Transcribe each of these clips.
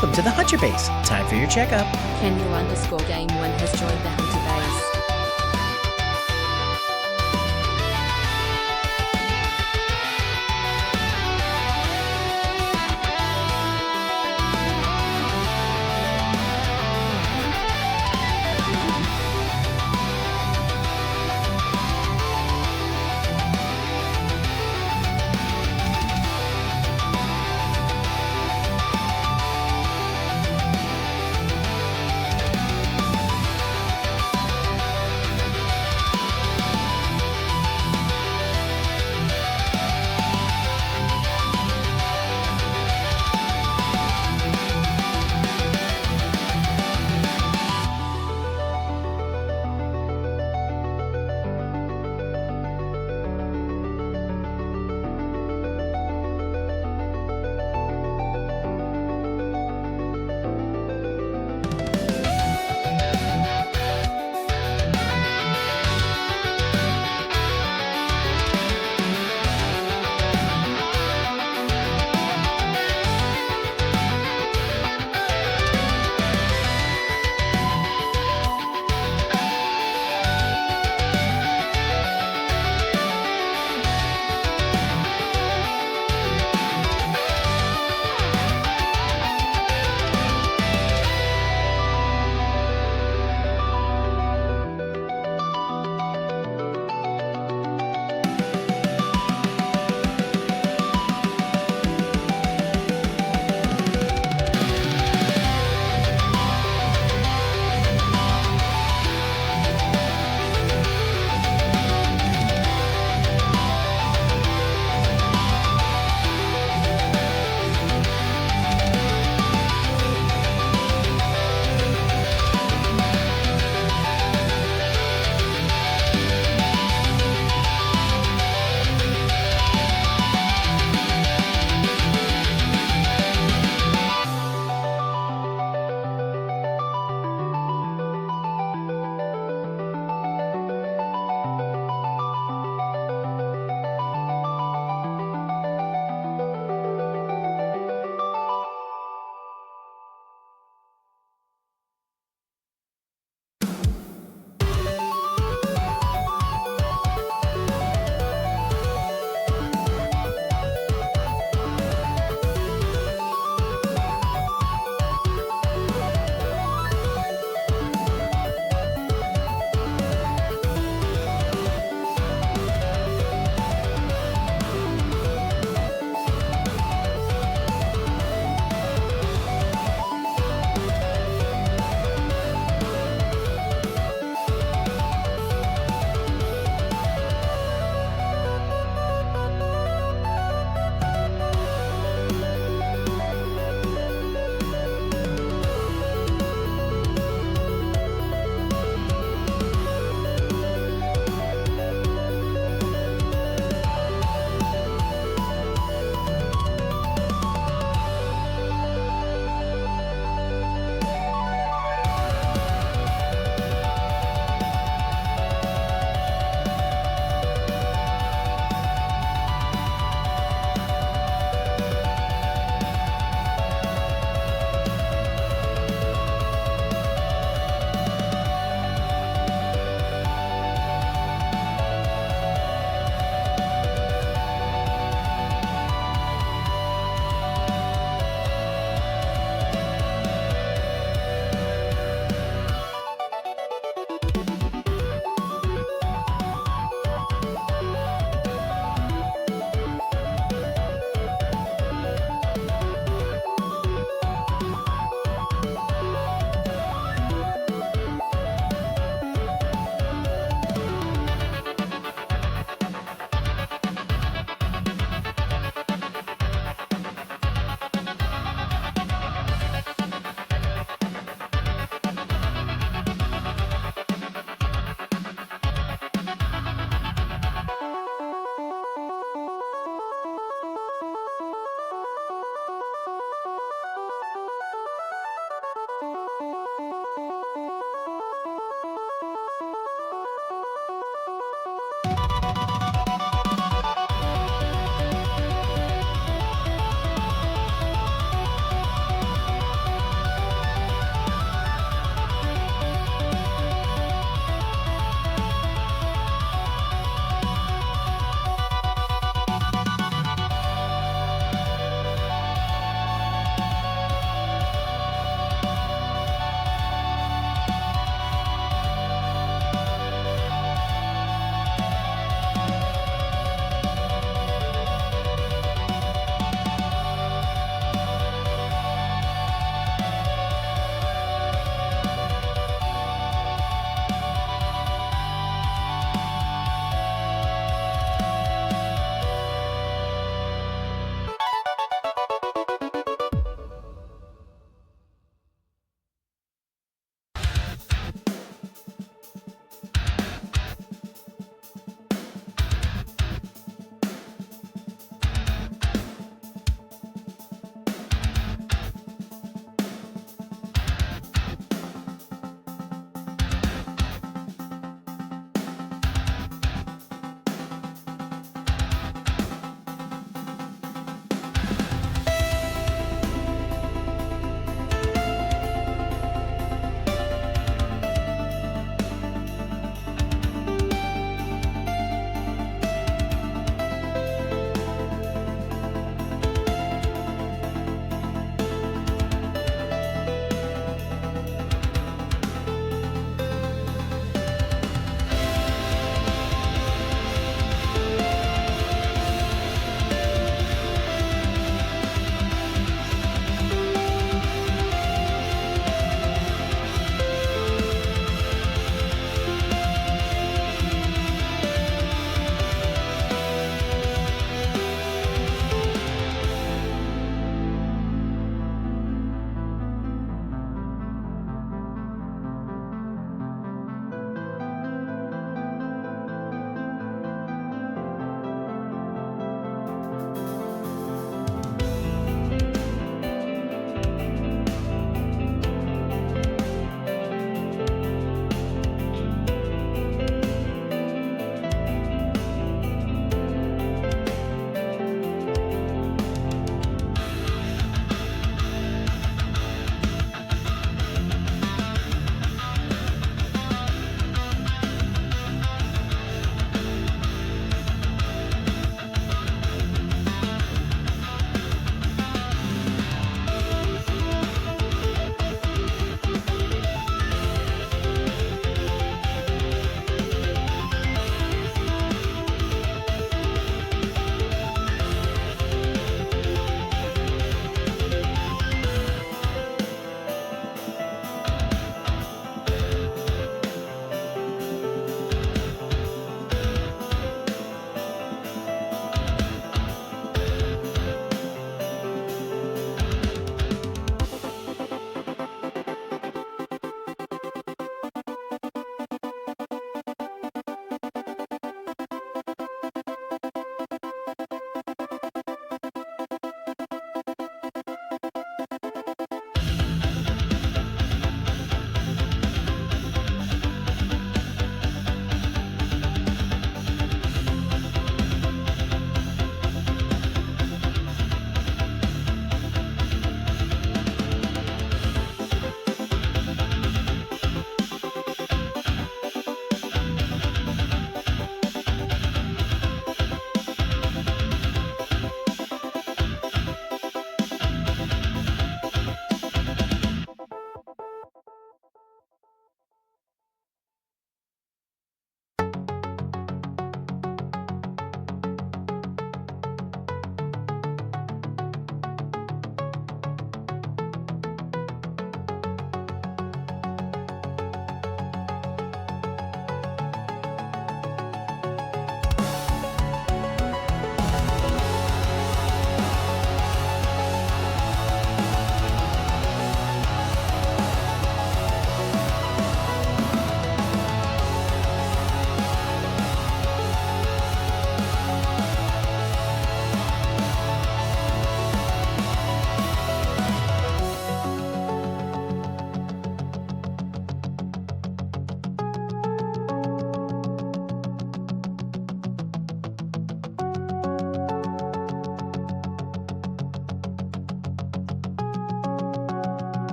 Welcome to the Hunter Base. Time for your checkup. Kenny_Game1 has joined the Hunter Base.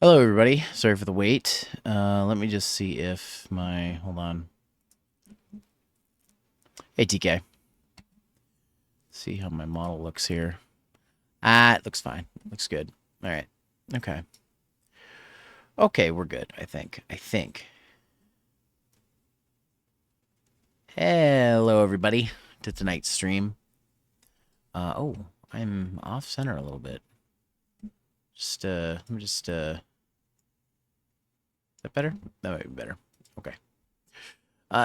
Hello, everybody. Sorry for the wait. Let me just see if my... Hold on. Hey, TK. See how my model looks here. It looks fine. Looks good. All right. Okay. Okay, we're good, I think. Hello, everybody, to tonight's stream. Oh, I'm off-center a little bit. Let me just, is that better? That might be better. Okay.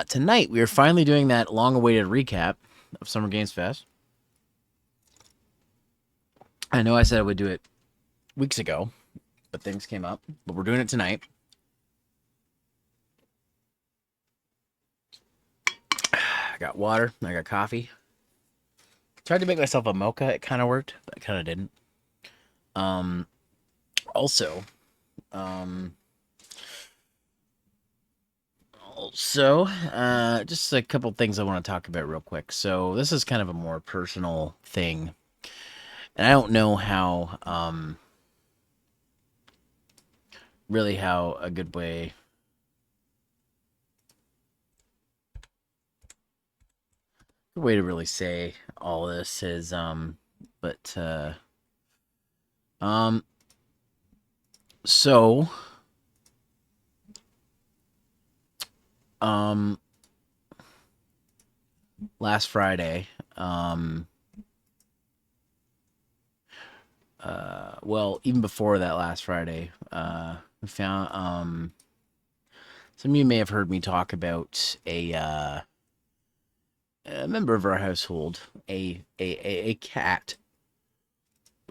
Tonight, we are finally doing that long-awaited recap of Summer Games Fest. I know I said I would do it weeks ago, but things came up. But we're doing it tonight. I got water. I got coffee. Tried to make myself a mocha. It kind of worked, but it kind of didn't. Also, just a couple things I want to talk about real quick. So this is kind of a more personal thing, and I don't know how, really how a good way to really say all this is, but, so, last Friday, well, even before that last Friday, we found, some of you may have heard me talk about a member of our household, a cat,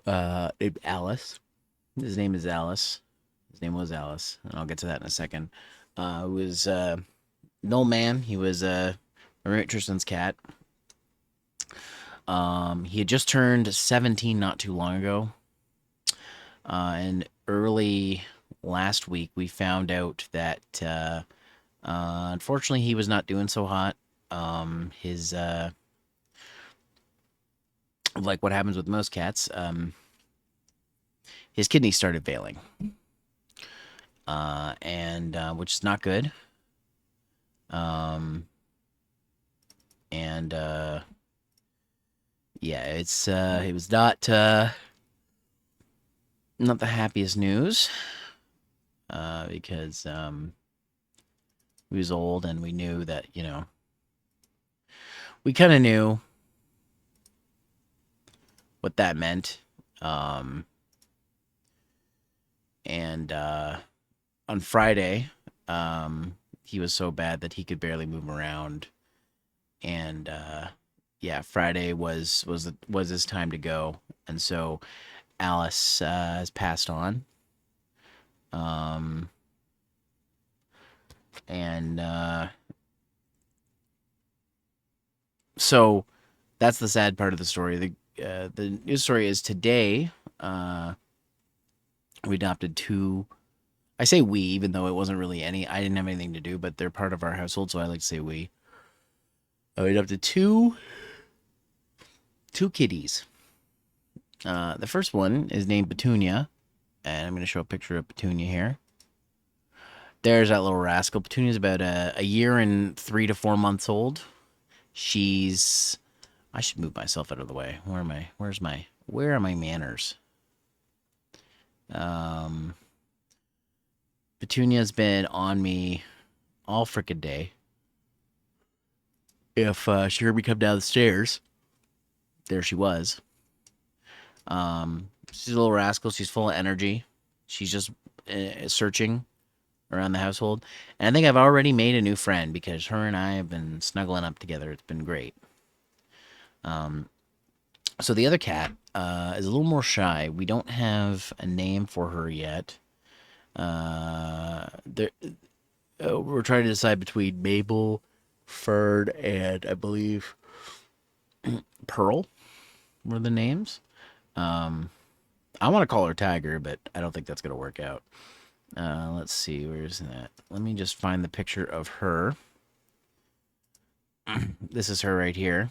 named Alice. His name is Alice. His name was Alice, and I'll get to that in a second. It was an old man. He was my roommate Tristan's cat. He had just turned 17 not too long ago. And early last week, we found out that unfortunately he was not doing so hot. His like what happens with most cats, his kidneys started failing, and which is not good. And yeah, it was not the happiest news, because he was old, and we knew that, we kind of knew what that meant. And on Friday, he was so bad that he could barely move around, and yeah, Friday was his time to go, and so Alice has passed on. And so that's the sad part of the story. The news story is today, we adopted two. I say we, even though it wasn't really I didn't have anything to do, but they're part of our household, so I like to say we. We adopted two kitties. The first one is named Petunia, and I'm going to show a picture of Petunia here. There's that little rascal. Petunia's about a year and 3 to 4 months old. I should move myself out of the way. Where are my manners? Petunia's been on me all frickin' day. If she heard me come down the stairs, there she was. She's a little rascal. She's full of energy. She's just searching around the household. And I think I've already made a new friend because her and I have been snuggling up together. It's been great. So the other cat is a little more shy. We don't have a name for her yet. We're trying to decide between Mabel, Fern, and I believe Pearl were the names. I want to call her Tiger, but I don't think that's going to work out. Let's see, where's that? Let me just find the picture of her. This is her right here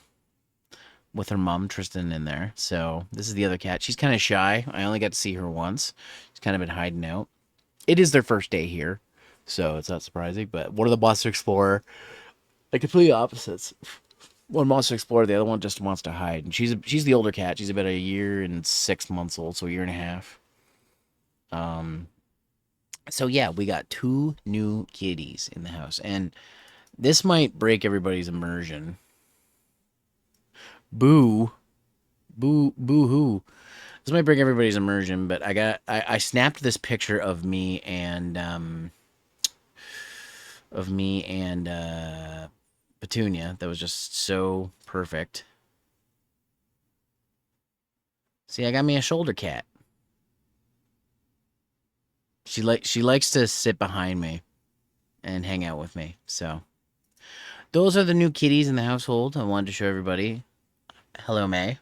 with her mom, Tristan, in there. So this is the other cat. She's kind of shy. I only got to see her once. She's kind of been hiding out. it is their first day here, so it's not surprising. But one of the wants to explore, like completely opposites. One wants to explore, the other one just wants to hide. And she's the older cat. She's about a year and 6 months old, so a year and a half. So yeah, we got 2 new kitties in the house, and this might break everybody's immersion. Boo, boo hoo. This might break everybody's immersion, but I snapped this picture of me and Petunia that was just so perfect. See, I got me a shoulder cat. She likes to sit behind me and hang out with me. So those are the new kitties in the household. I wanted to show everybody. Hello, May.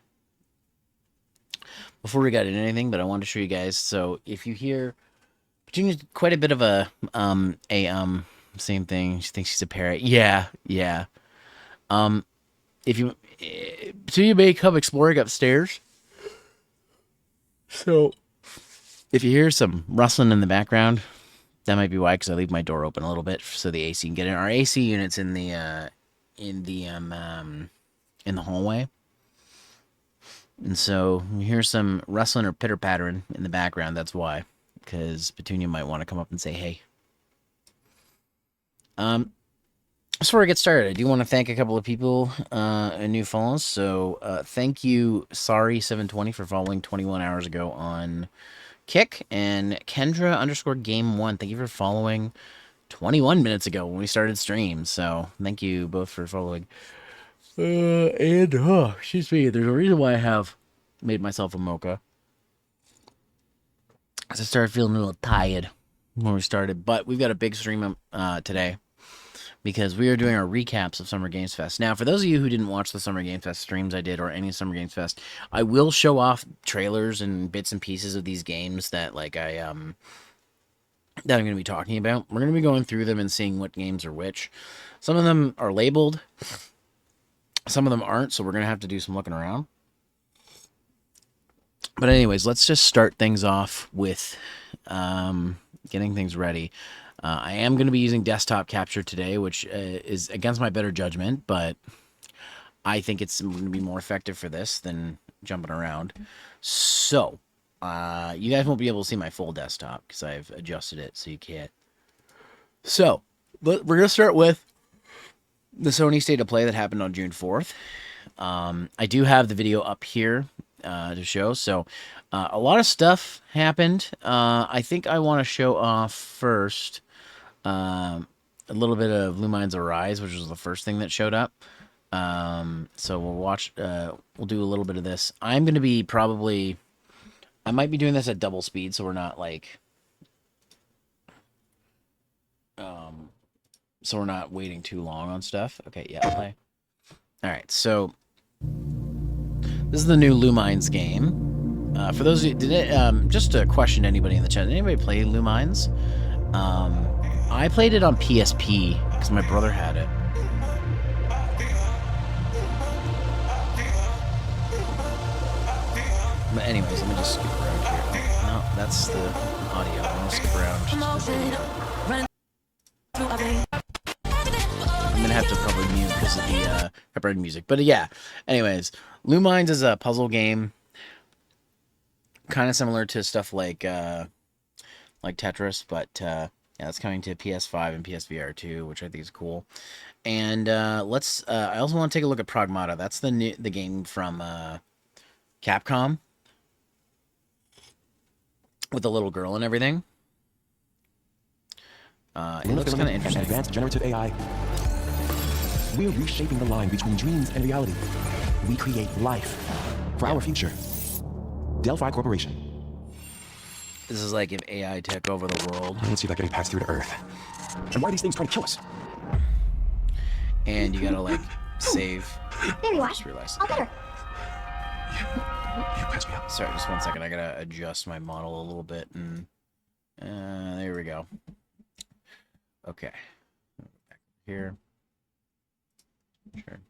Before we got into anything, but I wanted to show you guys. So if you hear Petunia's quite a bit of a same thing. She thinks she's a parrot. Yeah. If you Petunia may come exploring upstairs. So if you hear some rustling in the background, that might be why, because I leave my door open a little bit so the AC can get in. Our AC unit's in the hallway. And so you hear some rustling or pitter-pattering in the background. That's why, because Petunia might want to come up and say hey. Before I get started, I do want to thank a couple of people and new follows. So thank you, Sorry720, for following 21 hours ago on Kick, and Kendra_Game1. Thank you for following 21 minutes ago when we started stream. So thank you both for following. Excuse me. There's a reason why I have made myself a mocha. I started feeling a little tired when we started, but we've got a big stream today because we are doing our recaps of Summer Games Fest. Now, for those of you who didn't watch the Summer Games Fest streams I did, or any Summer Games Fest, I will show off trailers and bits and pieces of these games that that I'm going to be talking about. We're going to be going through them and seeing what games are which. Some of them are labeled, some of them aren't, so we're going to have to do some looking around. But anyways, let's just start things off with getting things ready. I am going to be using desktop capture today, which is against my better judgment, but I think it's going to be more effective for this than jumping around. So, you guys won't be able to see my full desktop because I've adjusted it so you can't. So, we're going to start with the Sony State of Play that happened on June 4th. I do have the video up here to show. So, a lot of stuff happened. I think I want to show off first a little bit of Lumines Arise, which was the first thing that showed up. So we'll watch. We'll do a little bit of this. I'm going to be I might be doing this at double speed, so we're not like, so we're not waiting too long on stuff. Okay, yeah, I'll play. All right, so this is the new Lumines game. For those of you, just a question to anybody in the chat. Did anybody play Lumines? I played it on PSP because my brother had it. But anyways, let me just skip around here. Oh, no, that's the audio. I'm gonna skip around just the video. I'm gonna have to probably mute because of the copyrighted music. But yeah, anyways, Lumines is a puzzle game, kind of similar to stuff like Tetris, but yeah, it's coming to PS5 and PSVR 2, which I think is cool. And let's. I also want to take a look at Pragmata. That's the game from Capcom with the little girl and everything. It looks kind of interesting. Advanced generative AI. We're reshaping the line between dreams and reality. We create life for our future. Delphi Corporation. This is like if AI took over the world. Let's see if that getting passed through to Earth. And why are these things trying to kill us? And you gotta like save. There you are. Just realized. All better. You passed me up. Sorry, just 1 second. I gotta adjust my model a little bit, and there we go. Okay, back here. Sure.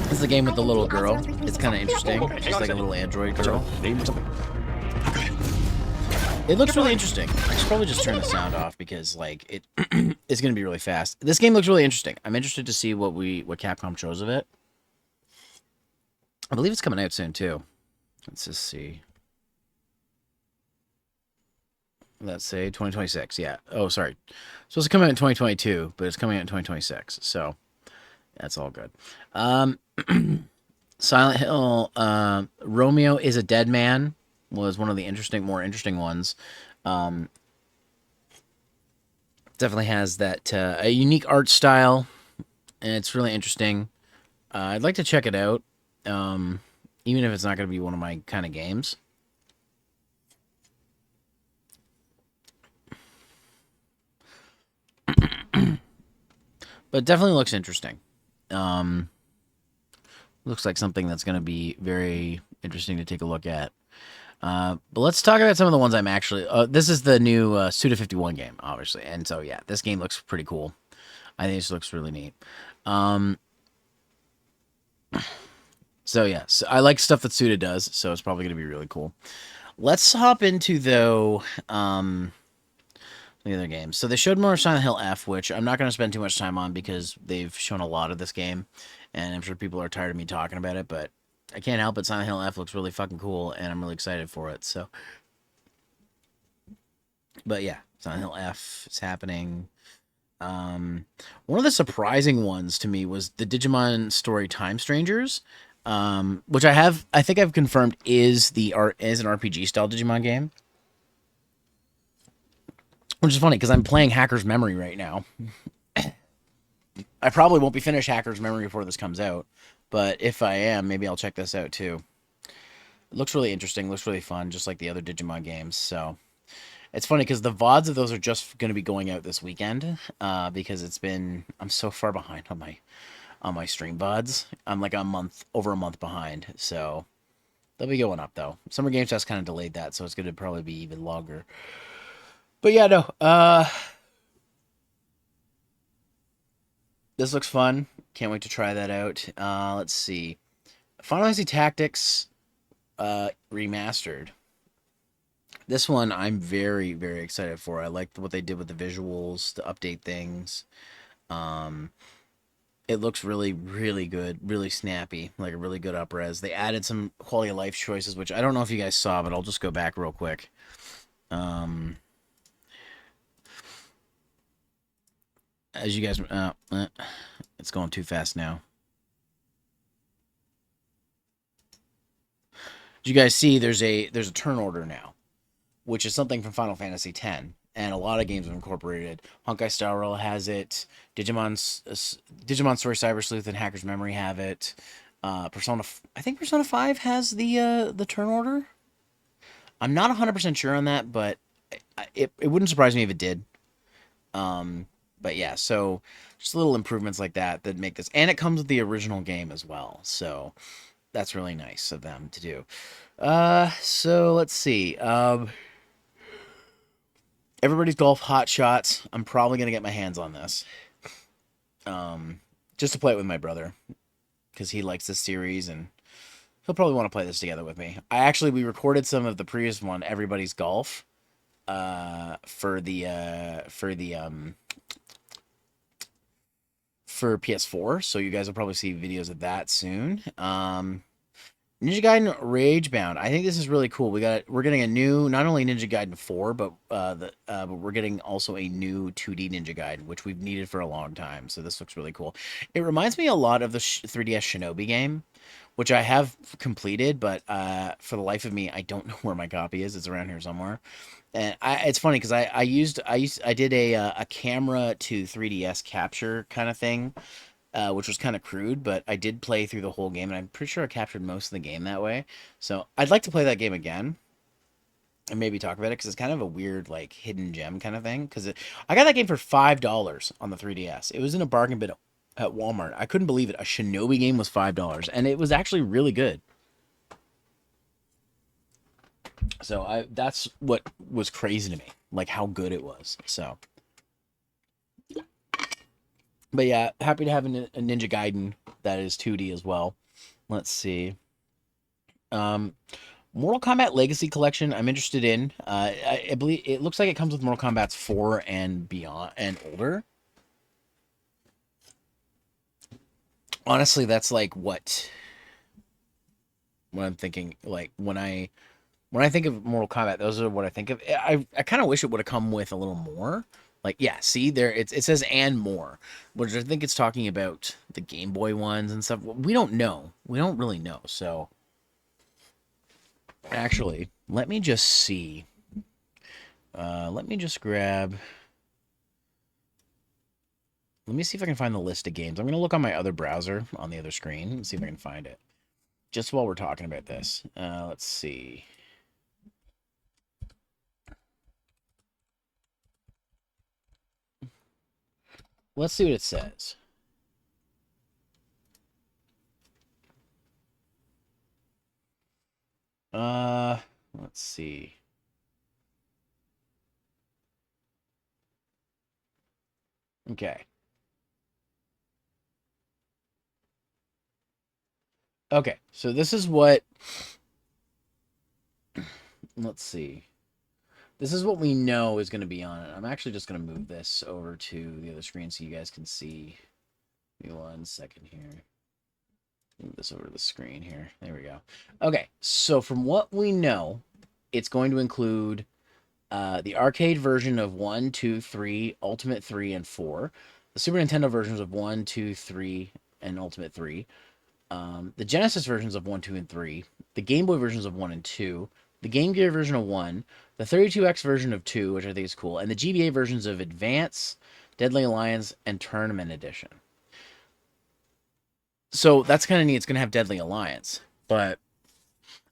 This is the game with the little girl. It's kind of interesting. She's like a little android girl. Name or something. It looks really interesting. I should probably just turn the sound off because like it it's gonna be really fast. This game looks really interesting. I'm interested to see what Capcom shows of it. I believe it's coming out soon too. Let's just see. Let's say 2026. Yeah. Oh, sorry. It's supposed to come out in 2022, but it's coming out in 2026. So that's all good. Silent Hill. Romeo is a Dead Man was one of the more interesting ones. Definitely has that a unique art style, and it's really interesting. I'd like to check it out, even if it's not going to be one of my kind of games. But it definitely looks interesting. Looks like something that's going to be very interesting to take a look at. But let's talk about some of the ones I'm actually... this is the new Suda51 game, obviously. And so, yeah, this game looks pretty cool. I think this looks really neat. So, yeah, so I like stuff that Suda does, so it's probably going to be really cool. Let's hop into, though, the other games. So they showed more Silent Hill F, which I'm not going to spend too much time on because they've shown a lot of this game, and I'm sure people are tired of me talking about it, but I can't help it. Silent Hill F looks really fucking cool, and I'm really excited for it. So, but yeah, Silent Hill F is happening. One of the surprising ones to me was the Digimon story Time Strangers, which I think I've confirmed is an RPG style Digimon game. Which is funny because I'm playing Hacker's Memory right now. I probably won't be finished Hacker's Memory before this comes out, but if I am, maybe I'll check this out too. It looks really interesting, looks really fun, just like the other Digimon games. So it's funny because the VODs of those are just going to be going out this weekend because I'm so far behind on my stream VODs. I'm like over a month behind, so they'll be going up though. Summer Games Fest kind of delayed that, so it's going to probably be even longer. But yeah, no. This looks fun. Can't wait to try that out. Let's see. Final Fantasy Tactics Remastered. This one I'm very, very excited for. I like what they did with the visuals, to update things. It looks really, really good, really snappy, like a really good up-res. They added some quality of life choices, which I don't know if you guys saw, but I'll just go back real quick. As you guys, it's going too fast now. As you guys see, there's a turn order now, which is something from Final Fantasy X, and a lot of games have incorporated. Honkai Star Rail has it. Digimon Story Cyber Sleuth and Hacker's Memory have it. I think Persona 5 has the turn order. I'm not 100% sure on that, but it wouldn't surprise me if it did. But yeah, so just little improvements like that make this, and it comes with the original game as well. So that's really nice of them to do. So let's see. Everybody's Golf Hot Shots. I'm probably gonna get my hands on this. Just to play it with my brother, because he likes this series and he'll probably want to play this together with me. We recorded some of the previous one, Everybody's Golf, for PS4, so you guys will probably see videos of that soon. Ninja Gaiden Ragebound. I think this is really cool. We're getting a new, not only Ninja Gaiden 4, but we're getting also a new 2D Ninja Gaiden, which we've needed for a long time. So this looks really cool. It reminds me a lot of the 3DS Shinobi game, which I have completed, but for the life of me, I don't know where my copy is. It's around here somewhere. And it's funny because I did a camera to 3DS capture kind of thing, which was kind of crude, but I did play through the whole game, and I'm pretty sure I captured most of the game that way. So I'd like to play that game again and maybe talk about it because it's kind of a weird, like, hidden gem kind of thing. Because I got that game for $5 on the 3DS. It was in a bargain bin at Walmart. I couldn't believe it. A Shinobi game was $5, and it was actually really good. So that's what was crazy to me, like how good it was. So, but yeah, happy to have a Ninja Gaiden that is 2D as well. Let's see. One Mortal Kombat Legacy Collection, I'm interested in. I believe it looks like it comes with Mortal Kombat's 4 and beyond and older. Honestly, that's like what I'm thinking. Like when I think of Mortal Kombat, those are what I think of. I kind of wish it would have come with a little more. Like, yeah, see there, it says and more, which I think it's talking about the Game Boy ones and stuff. We don't know. We don't really know. So, actually, let me just see. Let me just grab. Let me see if I can find the list of games. I'm gonna look on my other browser on the other screen and see if I can find it. Just while we're talking about this, let's see. Let's see what it says. Uh, let's see. Okay. Okay, so this is what, let's see. This is what we know is going to be on it. I'm actually just going to move this over to the other screen so you guys can see. Give me 1 second here. Move this over to the screen here. There we go. Okay, so from what we know, it's going to include the arcade version of 1, 2, 3, Ultimate 3, and 4. The Super Nintendo versions of 1, 2, 3, and Ultimate 3. The Genesis versions of 1, 2, and 3, the Game Boy versions of 1 and 2, the Game Gear version of 1, the 32X version of 2, which I think is cool, and the GBA versions of Advance, Deadly Alliance, and Tournament Edition. So that's kind of neat. It's going to have Deadly Alliance, but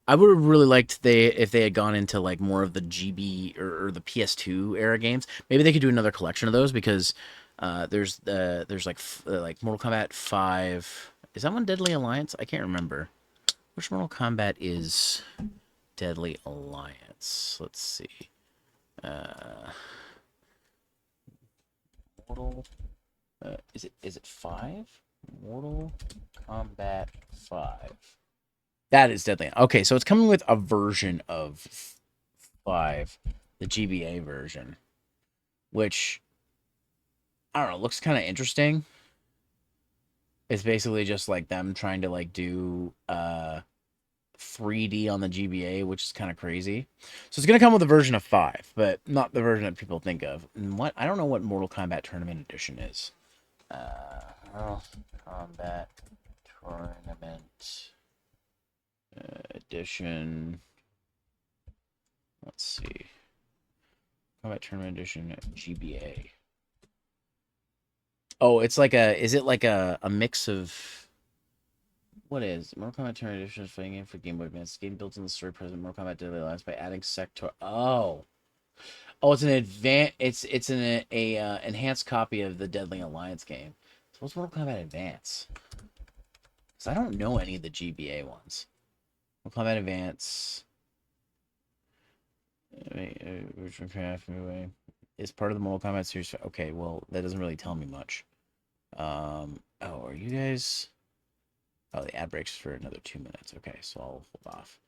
I would have really liked if they had gone into like more of the GB or the PS2 era games. Maybe they could do another collection of those because there's like Mortal Kombat 5. Is that one Deadly Alliance? I can't remember. Which Mortal Kombat is Deadly Alliance? Let's see. Mortal. Is it 5? Mortal Kombat 5. That is Deadly. Okay, so it's coming with a version of 5, the GBA version, which I don't know, looks kind of interesting. It's basically just like them trying to like do 3D on the GBA, which is kind of crazy. So it's gonna come with a version of 5, but not the version that people think of. And what I don't know what Mortal Kombat Tournament Edition is. Mortal Kombat Tournament Edition. Let's see. Kombat Tournament Edition GBA. Oh, it's like a. Is it like a mix of? What is Mortal Kombat Tournament Edition is a fighting game for Game Boy Advance? Game built in the story present Mortal Kombat Deadly Alliance by adding sector. Oh, it's an It's an enhanced copy of the Deadly Alliance game. So what's Mortal Kombat Advance? Because I don't know any of the GBA ones. Mortal Kombat Advance. Is part of the Mortal Kombat series. Okay, well that doesn't really tell me much. Oh, are you guys? Oh, the ad breaks for another 2 minutes. Okay, so I'll hold off.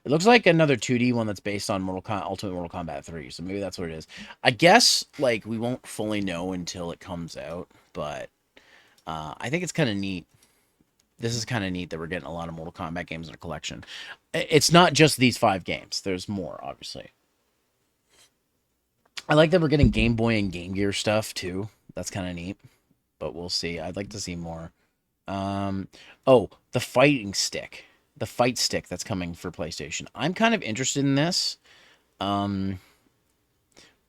It looks like another 2D one that's based on Ultimate Mortal Kombat 3, so maybe that's what it is. I guess like we won't fully know until it comes out, but I think it's kind of neat. This is kind of neat that we're getting a lot of Mortal Kombat games in a collection. It's not just these 5 games. There's more, obviously. I like that we're getting Game Boy and Game Gear stuff too. That's kind of neat, but we'll see. I'd like to see more. Oh, the fighting stick, the fight stick that's coming for PlayStation. I'm kind of interested in this. But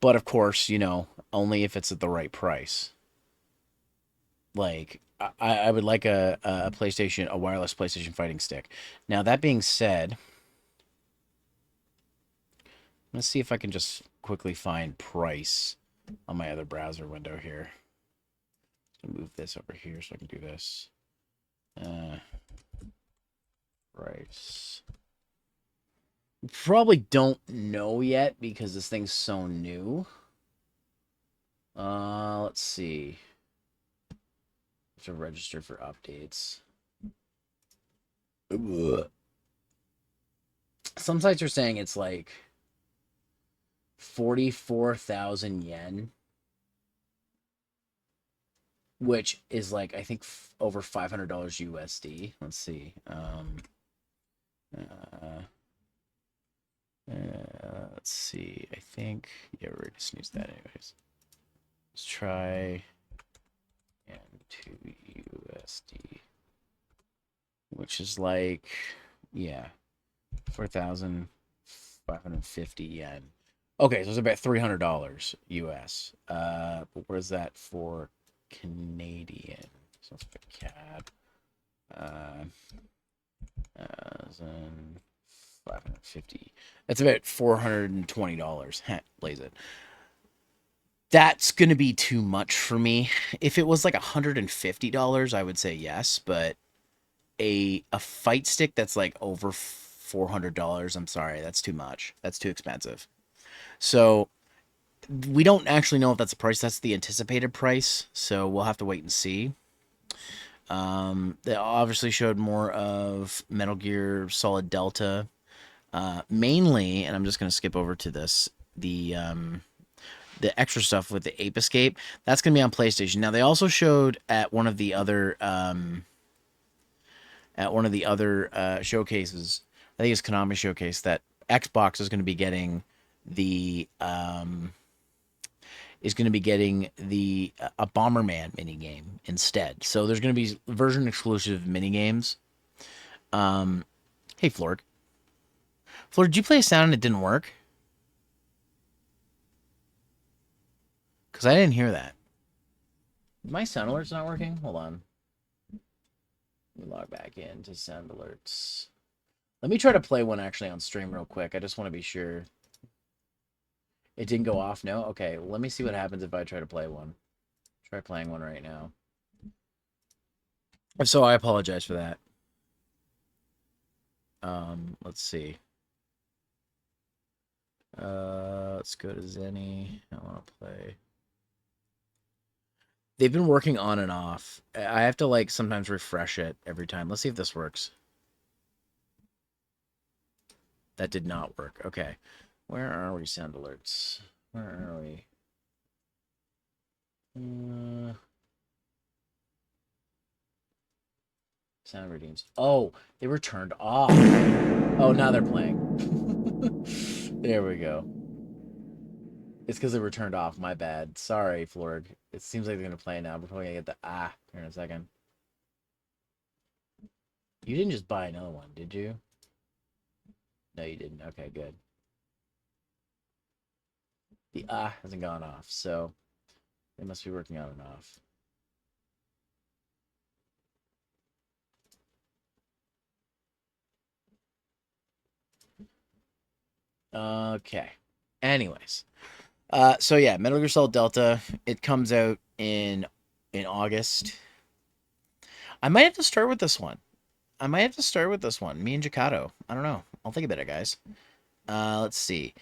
of course, only if it's at the right price. Like, I would like a PlayStation, a wireless PlayStation fighting stick. Now, that being said, let's see if I can just quickly find price on my other browser window here. Move this over here so I can do this. Price. Probably don't know yet because this thing's so new. Let's see. To register for updates. Ugh. Some sites are saying it's like 44,000 yen, which is like I think over $500 USD. Let's see. Uh, let's see. I think yeah, we're just use that anyways. Let's try and to USD, which is like yeah, 4,550 yen. Okay, so it's about $300 US. But where's that for Canadian? So let's put CAD. 1,550. That's about $420. Lays it. That's gonna be too much for me. If it was like $150, I would say yes, but a fight stick that's like over $400, I'm sorry, that's too much. That's too expensive. So we don't actually know if that's the price. That's the anticipated price. So we'll have to wait and see. They obviously showed more of Metal Gear Solid Delta, mainly, and I'm just gonna skip over to this the extra stuff with the Ape Escape. That's gonna be on PlayStation. Now they also showed at one of the other showcases. I think it's Konami showcase that Xbox is going to be getting the a Bomberman mini game instead. So there's going to be version exclusive mini games. Hey Florg, did you play a sound and it didn't work? Because I didn't hear that. My sound alert's not working. Hold on. Let me log back into sound alerts. Let me try to play one actually on stream real quick. I just want to be sure. It didn't go off, no? Okay, let me see what happens if I try to play one. Try playing one right now. If so, I apologize for that. Let's see. Let's go to Zenny. I want to play. They've been working on and off. I have to like sometimes refresh it every time. Let's see if this works. That did not work. Okay. Where are we, sound alerts? Where are we? Sound redeems. Oh, they were turned off. Oh, now they're playing. There we go. It's because they were turned off. My bad. Sorry, Florg. It seems like they're going to play now. We're probably going to get the here in a second. You didn't just buy another one, did you? No, you didn't. Okay, good. The hasn't gone off, so they must be working on and off. Okay. Anyways. So yeah, Metal Gear Solid Delta, it comes out in August. I might have to start with this one. Me and Jakato. I don't know. I'll think about it, guys. Let's see.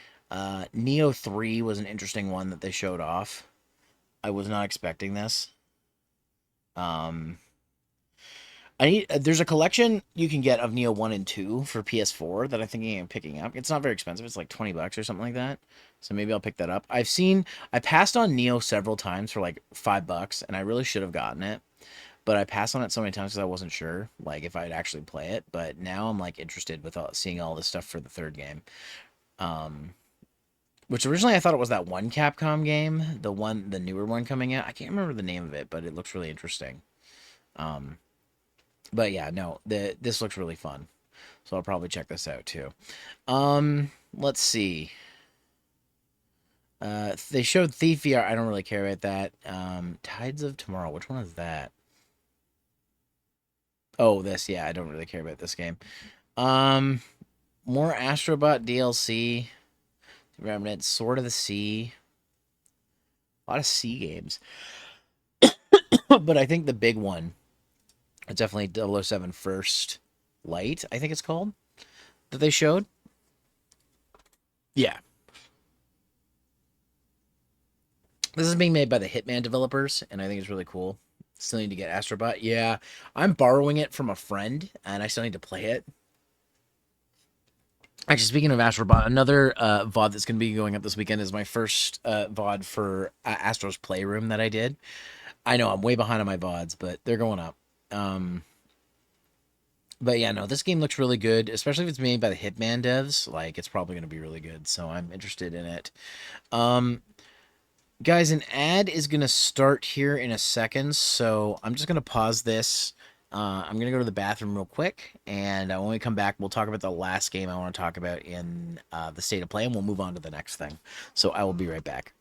Neo 3 was an interesting one that they showed off. I was not expecting this. There's a collection you can get of Neo 1 and 2 for PS4 that I'm thinking of picking up. It's not very expensive. It's like $20 or something like that. So maybe I'll pick that up. I passed on Neo several times for like $5 and I really should have gotten it. But I passed on it so many times because I wasn't sure like if I'd actually play it. But now I'm like interested with seeing all this stuff for the third game. Which originally I thought it was that one Capcom game, the newer one coming out. I can't remember the name of it, but it looks really interesting. But yeah, no, this looks really fun. So I'll probably check this out too. Let's see. They showed Thief VR. I don't really care about that. Tides of Tomorrow. Which one is that? Oh, this. Yeah, I don't really care about this game. More Astrobot DLC. Remnant, Sword of the Sea. A lot of sea games. But I think the big one, it's definitely 007 First Light, I think it's called, that they showed. Yeah. This is being made by the Hitman developers, and I think it's really cool. Still need to get Astrobot. Yeah, I'm borrowing it from a friend, and I still need to play it. Actually, speaking of Astrobot, another VOD that's going to be going up this weekend is my first VOD for Astro's Playroom that I did. I know I'm way behind on my VODs, but they're going up. Um, but yeah, no, this game looks really good, especially if it's made by the Hitman devs. Like, it's probably going to be really good, so I'm interested in it. Um, Guys, an ad is going to start here in a second, so I'm just going to pause this. I'm going to go to the bathroom real quick, and when we come back, we'll talk about the last game I want to talk about in the state of play, and we'll move on to the next thing. So I will be right back.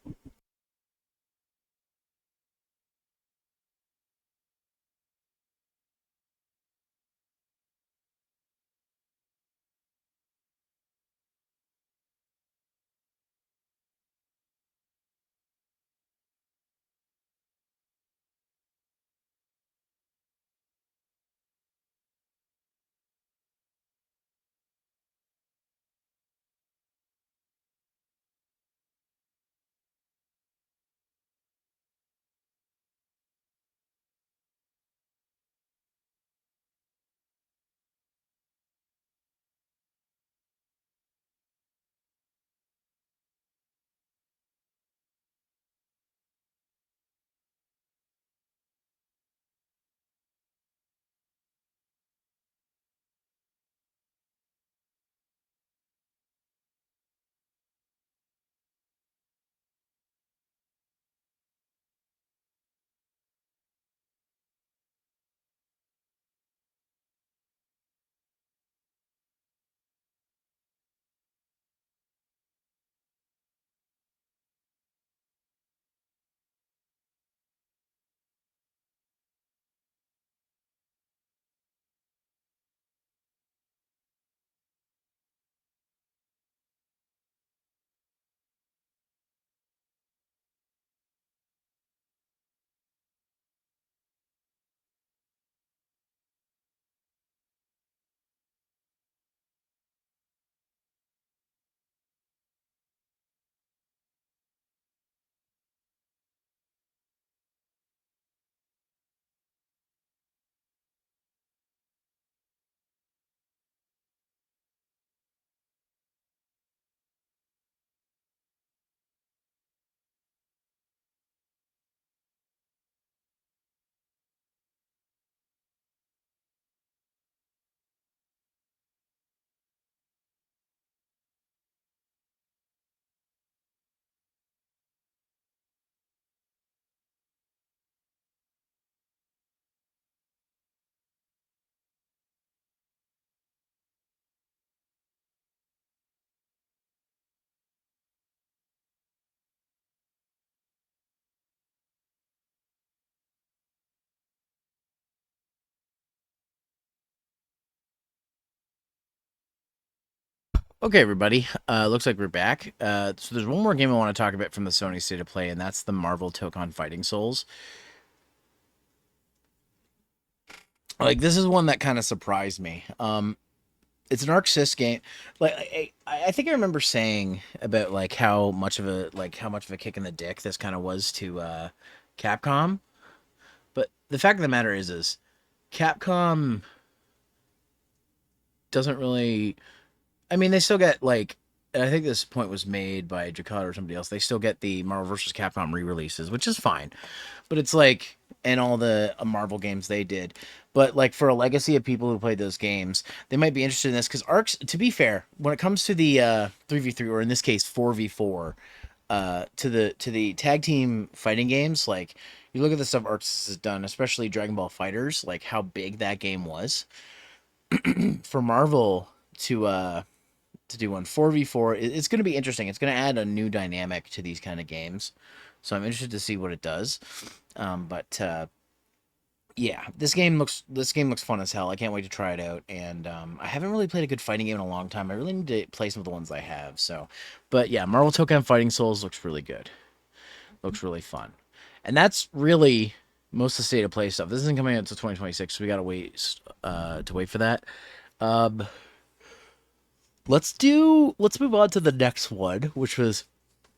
Okay, everybody. Looks like we're back. So there's one more game I want to talk about from the Sony State of Play, and that's the Marvel Tokon Fighting Souls. Like, this is one that kind of surprised me. It's an Arc Sys game. Like, I think I remember saying about like how much of a kick in the dick this kind of was to Capcom. But the fact of the matter is Capcom doesn't really. I mean, they still get like. And I think this point was made by Jakata or somebody else. They still get the Marvel vs. Capcom re-releases, which is fine. But it's like, and all the Marvel games they did. But like for a legacy of people who played those games, they might be interested in this because Arcs. To be fair, when it comes to the 3v3 or in this case 4v4, to the tag team fighting games, like you look at the stuff Arcs has done, especially Dragon Ball Fighters, like how big that game was for Marvel to do one 4v4. It's going to be interesting. It's going to add a new dynamic to these kind of games, so I'm interested to see what it does. But yeah, this game looks fun as hell. I can't wait to try it out. And I haven't really played a good fighting game in a long time. I really need to play some of the ones I have. So, but yeah, Marvel Token Fighting Souls looks really good. Looks really fun, and that's really most of the state of play stuff. This isn't coming out until 2026, so we gotta wait to wait for that. Um, let's move on to the next one, which was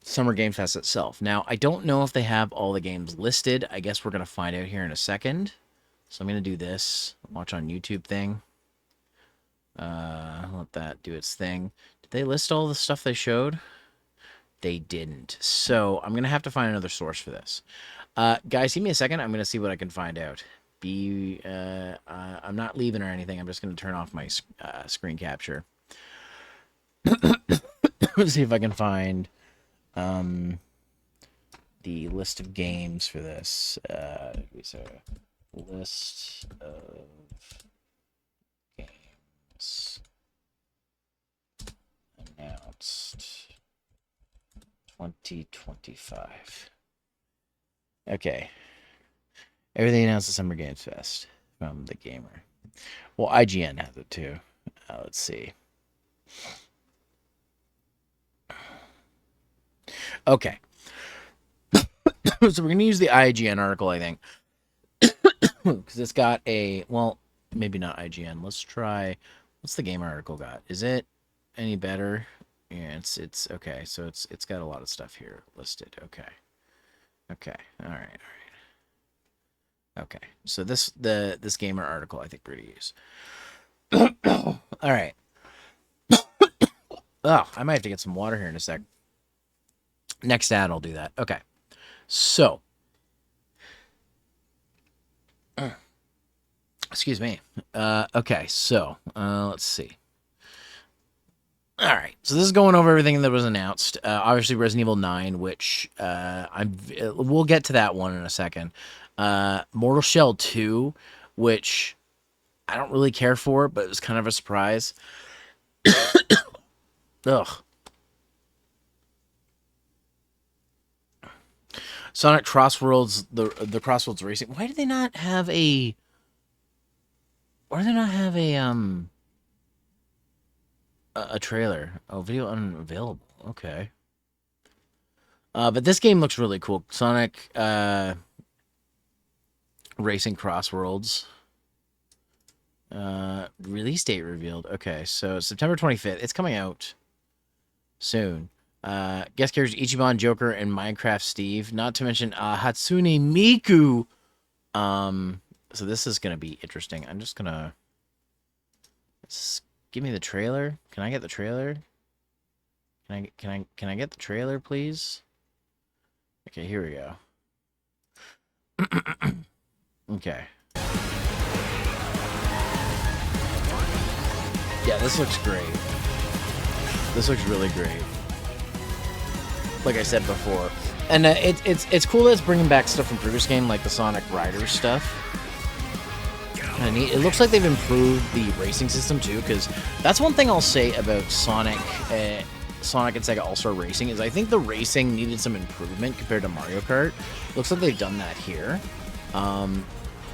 Summer Game Fest itself. Now, I don't know if they have all the games listed. I guess we're gonna find out here in a second. So I'm gonna do this watch on YouTube thing. Let that do its thing. Did they list all the stuff they showed? They didn't. So I'm going to have to find another source for this. Guys, give me a second. I'm going to see what I can find out. I'm not leaving or anything. I'm just going to turn off my screen capture. Let's see if I can find the list of games for this. So, list of games announced 2025. Okay. Everything announced at Summer Games Fest from the Gamer. Well, IGN has it too. Let's see. Okay. So we're going to use the IGN article, I think. Because it's got a... Well, maybe not IGN. Let's try... What's the Gamer article got? Is it any better? Yeah, it's okay. So it's got a lot of stuff here listed. Okay. All right. Okay. So this Gamer article I think we're gonna use. All right. Oh, I might have to get some water here in a sec. Next ad, I'll do that. Okay. So, excuse me. Okay. So, let's see. All right, so this is going over everything that was announced. Obviously, Resident Evil 9, which we'll get to that one in a second. Mortal Shell 2, which I don't really care for, but it was kind of a surprise. Ugh. Sonic Crossworlds, the Crossworlds Racing. Why do they not have a? Why do they not have a trailer? Oh, video unavailable. Okay. But this game looks really cool. Sonic Racing Crossworlds. Release date revealed. Okay, so September 25th. It's coming out soon. Guest characters Ichiban, Joker, and Minecraft Steve. Not to mention Hatsune Miku. So this is gonna be interesting. I'm just gonna give me the trailer. Can I get the trailer? Can I get the trailer, please? Okay, here we go. Okay. Yeah, this looks great. This looks really great. Like I said before, and it's cool that it's bringing back stuff from previous game, like the Sonic Riders stuff. Kind of neat. It looks like they've improved the racing system too, because that's one thing I'll say about Sonic and Sega All-Star Racing is I think the racing needed some improvement compared to Mario Kart. Looks like they've done that here.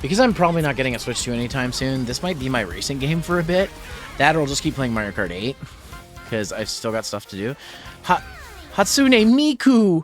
Because I'm probably not getting a Switch 2 anytime soon, this might be my racing game for a bit. That or I'll just keep playing Mario Kart 8, because I've still got stuff to do. Hatsune Miku!